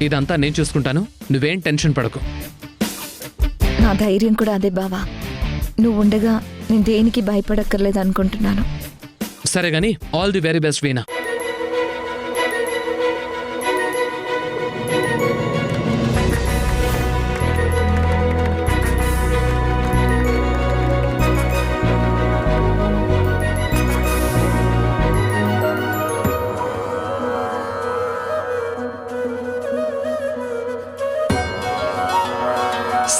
ఇదంతా నేను చూసుకుంటాను, నువ్వేం టెన్షన్ పడకు. నా ధైర్యం కూడా అదే బావా. నువ్వు ఉండగా నేను దేనికి భయపడక్కర్లేదు అనుకుంటున్నాను. సరే గానీ ఆల్ ది వెరీ బెస్ట్ వీణా.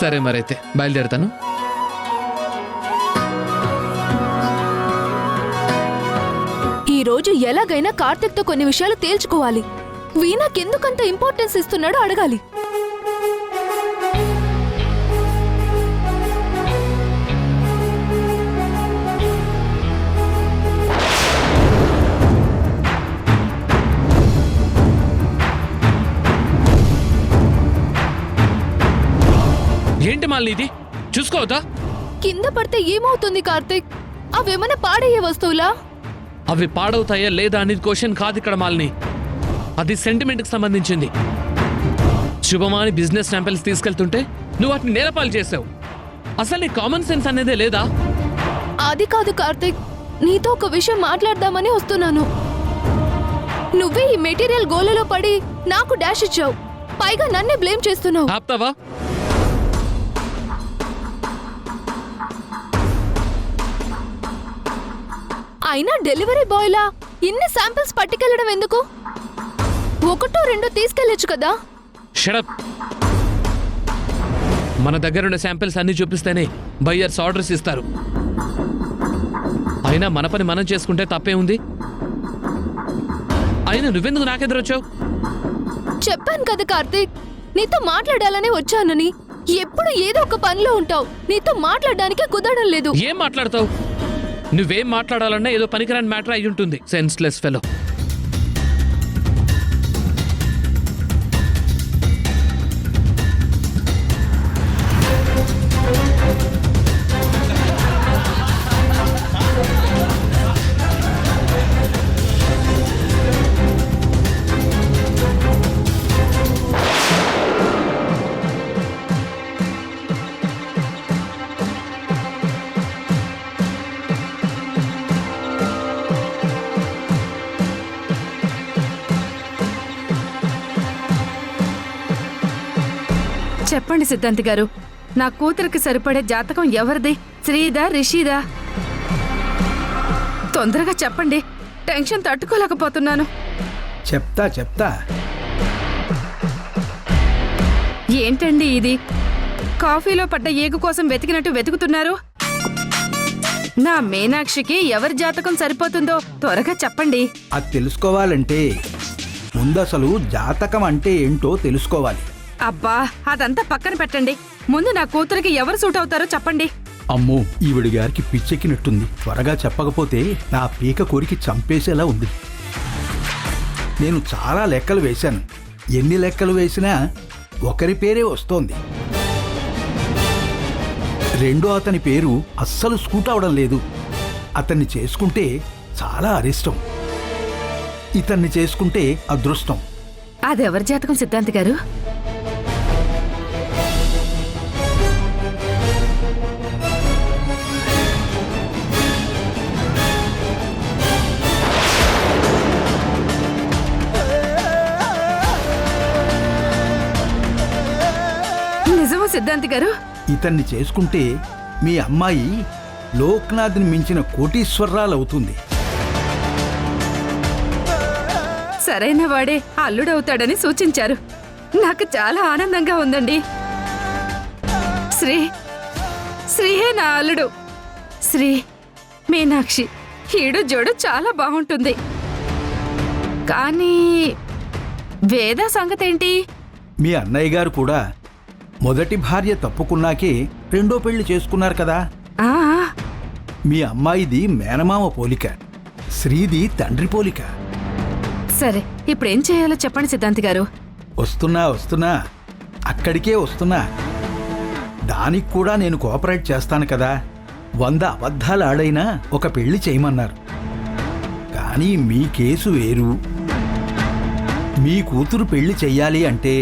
సరే మరైతే బయలుదేరుతాను. ఈ రోజు ఎలాగైనా కార్తిక్ తో కొన్ని విషయాలు తేల్చుకోవాలి. వీణాకెందుకంత ఇంపార్టెన్స్ ఇస్తున్నాడో అడగాలి. ఏంటి మాలిని ఇది? చూసుకోవద్దా? కింద పడితే ఏమవుతుంది కార్తిక్? అవేమైనా పాడయ్యే వస్తువులా? అవి పాడవుతాయా లేదా అనేది క్వశ్చన్ కాదు ఇక్కడ మాలిని. అది సెంటిమెంట్ కి సంబంధించింది. శుభమాని బిజినెస్ శాంపిల్స్ తీసుకెళ్తుంటే నువ్వు వాటిని నేలపాలు చేసావు. అసలు నీ కామన్ సెన్స్ అనేదే లేదా? అది కాదు కార్తిక్, నీతో ఒక విషయం మాట్లాడదామని వస్తున్నాను. నువ్వే ఈ మెటీరియల్ గోలలో పడి నాకు డాష్ ఇచ్చావు, పైగా నన్నే బ్లేమ్ చేస్తున్నావు. ఆప్తావా? అయినా డెలివరీ బాయ్లా ఇన్ని శాంపిల్స్ పట్టుకెళ్లడం ఎందుకు? ఒకటో రెండో తీసుకెళ్లొచ్చు కదా. షడప్. మన దగ్గరున్న శాంపిల్స్ అన్ని చూపిస్తేనే బయ్యర్స్ ఆర్డర్స్ ఇస్తారు. అయినా మన పని మనం చేసుకుంటే తప్పే ఉంది. అయినా నువ్వెందుకు నాకెదురొచ్చావు? చెప్పాను కదా కార్తీక్, నీతో మాట్లాడాలనే వచ్చానని. ఎప్పుడు ఏదో ఒక పనిలో ఉంటావు, నీతో మాట్లాడడానికే కుదరడం లేదు. ఏం మాట్లాడతావు? నువ్వేం మాట్లాడాలన్నా ఏదో పనికిరాని మ్యాటర్ అయి ఉంటుంది. Senseless fellow. చెప్పండి సిద్ధాంతి గారు, నా కూతురికి సరిపడే జాతకం ఎవరిది? శ్రీదా, రిషిదా? తొందరగా చెప్పండి, టెన్షన్ తట్టుకోలేకపోతున్నాను. చెప్తా. ఏంటండి ఇది? కాఫీలో పడ్డ ఏగు కోసం వెతికినట్టు వెతుకుతున్నారు. నా మీనాక్షికి ఎవరి జాతకం సరిపోతుందో త్వరగా చెప్పండి. అది తెలుసుకోవాలంటే ముందసలు జాతకం అంటే ఏంటో తెలుసుకోవాలి. అబ్బా, అదంతా పక్కన పెట్టండి. ముందు నా కూతురికి ఎవరు సూట్ అవుతారో చెప్పండి. అమ్మో, ఈవిడి గారికి పిచ్చెక్కినట్టుంది. త్వరగా చెప్పకపోతే నా పీక కోరికి చంపేసేలా ఉంది. నేను చాలా లెక్కలు వేశాను. ఎన్ని లెక్కలు వేసినా ఒకరి పేరే వస్తోంది. రెండో అతని పేరు అస్సలు స్కూట్ అవడం లేదు. అతన్ని చేసుకుంటే చాలా అరిష్టం, ఇతన్ని చేసుకుంటే అదృష్టం. అదెవరి జాతకం సిద్ధాంతి గారు? నిజమా సిద్ధాంతి గారు? ఇతన్ని చేసుకుంటే మీ అమ్మాయి లోక్నాథ్ని మించిన కోటీశ్వరరాలవుతుంది. సరైన వాడే అల్లుడవుతాడని సూచించారు. నాకు చాలా ఆనందంగా ఉందండి. శ్రీహే నా అల్లుడు. శ్రీ మీనాక్షి ఈడు జోడు చాలా బాగుంటుంది. కానీ వేద సంగతేంటి? మీ అన్నయ్య గారు కూడా మొదటి భార్య తప్పుకున్నాకే రెండో పెళ్లి చేసుకున్నారు కదా. ఆ మీ అమ్మాయిది మేనమామ పోలిక, శ్రీది తండ్రి పోలిక. సరే, ఇప్పుడేం చేయాలో చెప్పండి సిద్ధాంతి గారు. వస్తున్నా, అక్కడికే వస్తున్నా. దానికి కూడా నేను కోఆపరేట్ చేస్తాను కదా. 100 అబద్ధాలు ఆడైనా ఒక పెళ్లి చేయమన్నారు. కానీ మీ కేసు వేరు. మీ కూతురు పెళ్లి చెయ్యాలి అంటే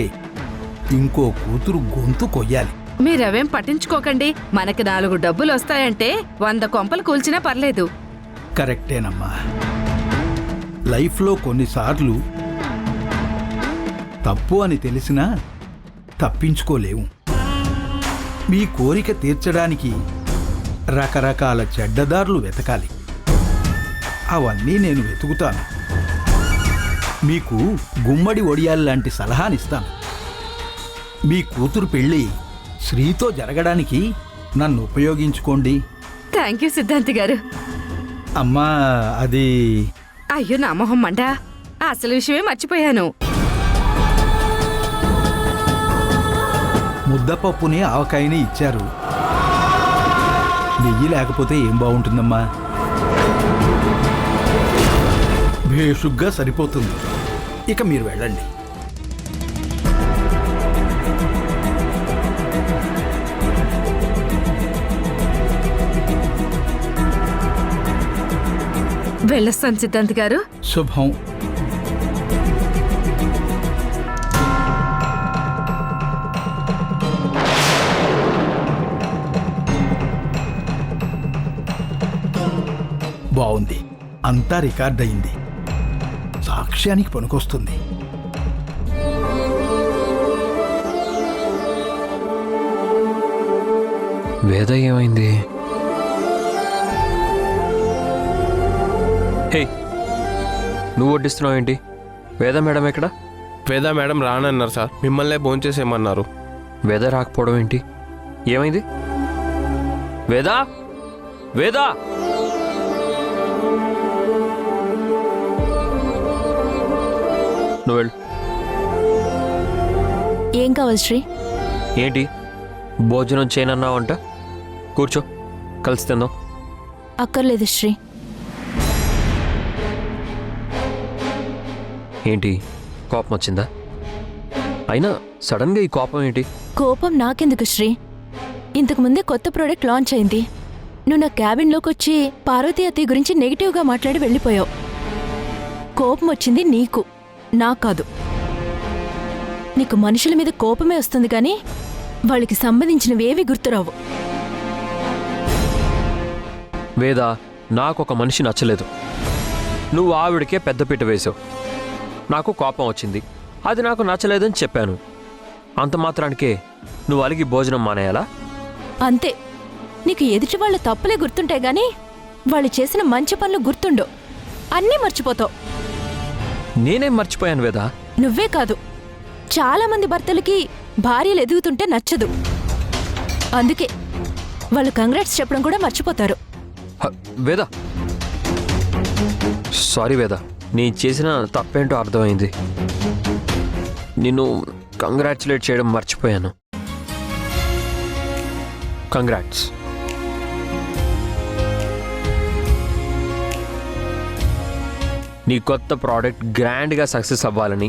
ఇంకో కూతురు గొంతు కొయ్యాలి. మీరవేం పట్టించుకోకండి. మనకి 4 డబ్బులు వస్తాయంటే 100 కొంపలు కూల్చినా పర్లేదు. కరెక్టేనమ్మా. లైఫ్లో కొన్నిసార్లు తప్పు అని తెలిసినా తప్పించుకోలేము. మీ కోరిక తీర్చడానికి రకరకాల చెడ్డదారులు వెతకాలి. అవన్నీ నేను వెతుకుతాను. మీకు గుమ్మడి ఒడియాల్లాంటి సలహానిస్తాను. మీ కూతురు పెళ్ళి శ్రీతో జరగడానికి నన్ను ఉపయోగించుకోండి. థ్యాంక్ యూ సిద్ధాంతి గారు. అమ్మా, అది అయ్యో నా మొహం మంట, అసలు విషయమే మర్చిపోయాను. ముద్దపప్పుని ఆవకాయని ఇచ్చారు. నెయ్యి లేకపోతే ఏం బాగుంటుందమ్మా? భేషుగ్గా సరిపోతుంది. ఇక మీరు వెళ్ళండి. వెళ్ళొస్తాను సిద్ధాంతి గారు. శుభం. బాగుంది. అంతా రికార్డ్ అయింది. సాక్ష్యానికి పనికొస్తుంది. వేద ఏమైంది? హే, నువ్వు వడ్డిస్తున్నావు ఏంటి? వేద మేడం ఎక్కడ? వేద మేడం రానన్నారు సార్. మిమ్మల్నే భోంచేసేయమన్నారు. వేద రాకపోవడం ఏంటి? ఏమైంది? వేదా, వేదా! నువ్వు వెళ్ళు. ఏం కావాలి శ్రీ? ఏంటి భోజనం చేయనన్నావంట? కూర్చో, కలిసి తిందాం. అక్కర్లేదు శ్రీ. ఏంటి కోపం వచ్చిందా? అయినా సడన్గా ఈ కోపం ఏంటి? కోపం నాకెందుకు శ్రీ? ఇంతకు ముందే కొత్త ప్రోడక్ట్ లాంచ్ అయింది. నువ్వు నా క్యాబిన్లోకి వచ్చి పార్వతీ అత్తయ్య గురించి నెగిటివ్గా మాట్లాడి వెళ్ళిపోయావు. కోపం వచ్చింది నీకు, నాకు కాదు. నీకు మనుషుల మీద కోపమే వస్తుంది కానీ వాళ్ళకి సంబంధించినవేవి గుర్తురావు. వేదా, నాకొక మనిషి నచ్చలేదు. నువ్వు ఆవిడకే పెద్దపీట వేసావు. నాకు కోపం వచ్చింది, అది నాకు నచ్చలేదని చెప్పాను. అంత మాత్రానికే నువ్వు అలిగి భోజనం మానేయాలా? అంతే. నీకు ఎదుటి వాళ్ళ తప్పులే గుర్తుంటాయి గాని వాళ్ళు చేసిన మంచి పనులు గుర్తుండవు. అన్నీ మర్చిపోతావు. నేనేం మర్చిపోయాను వేదా? నువ్వే కాదు, చాలా మంది భర్తలకి భార్యలు ఎదుగుతుంటే నచ్చదు. అందుకే వాళ్ళు కంగ్రాట్స్ చెప్పడం కూడా మర్చిపోతారు. వేదా, సారీ వేదా, నేను చేసిన తప్పేంటో అర్థమైంది. నిన్ను కంగ్రాచులేట్ చేయడం మర్చిపోయాను. కంగ్రాట్స్. నీ కొత్త ప్రోడక్ట్ గ్రాండ్గా సక్సెస్ అవ్వాలని,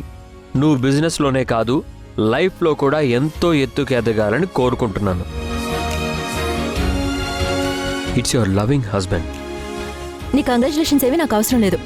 నువ్వు బిజినెస్లోనే కాదు లైఫ్లో కూడా ఎంతో ఎత్తుకు ఎదగాలని కోరుకుంటున్నాను. It's your loving husband. నీ కంగ్రాచులేషన్స్ ఏవి నాకు అవసరం లేదు.